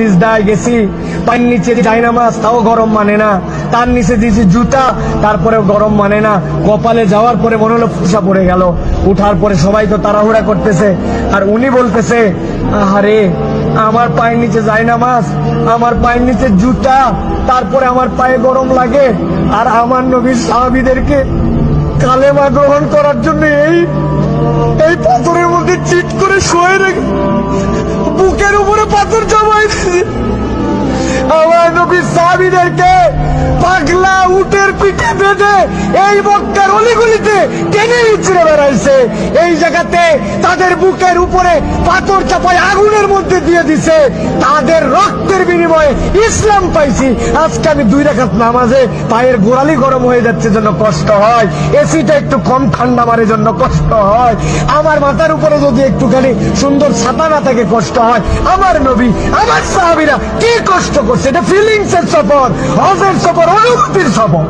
সিজদায় গেছি, পায়ের নিচে জায়নামাজ, তাও গরম মানে না, তার নিচে দিয়েছি জুতা, তারপরেও গরম মানে না। কপালে যাওয়ার পরে মনে হলো ফুসা পড়ে গেল। উঠার পরে সবাই তো তাড়াহুড়া করতেছে, আর উনি বলতেছে, আহারে আমার পায়ের নিচে জায়নামাজ, আমার পায়ের নিচে জুতা, তারপরে আমার পায়ে গরম লাগে, আর আমার নবীর সাহাবীদেরকে কালেমা গ্রহণ করার জন্য এই পাথরের মধ্যে চিট করে শুয়ে রেখে বুকের উপরে পাথর জমাই দিয়েছে। আমার নবীর সাহাবীদেরকে পাগলা উটের পিঠে বেঁধে এই মক্কার অলিগলিতে টেনে হিচড়ে বেড়াইছে। এই জায়গাতে তাদের বুকের উপরে পাথর চাপায় আগুনের মধ্যে দিয়ে দিছে। তাদের রক্তের বিনিময়ে ইসলাম পাইছি। আজকে আমি 2 রাকাত নামাজে পায়ের গোড়ালি গরম হয়ে যাচ্ছে জন্য কষ্ট হয়, এসিটা একটু কম ঠান্ডা মারে জন্য কষ্ট হয়, আমার মাথার উপরে যদি একটুখানি সুন্দর ছাতা না থাকে কষ্ট হয়। আমার নবী, আমার সাহাবীরা কি কষ্ট করছে, এটা ফিলিংসের সফর, হজের সফর, অনুভূতির সফর।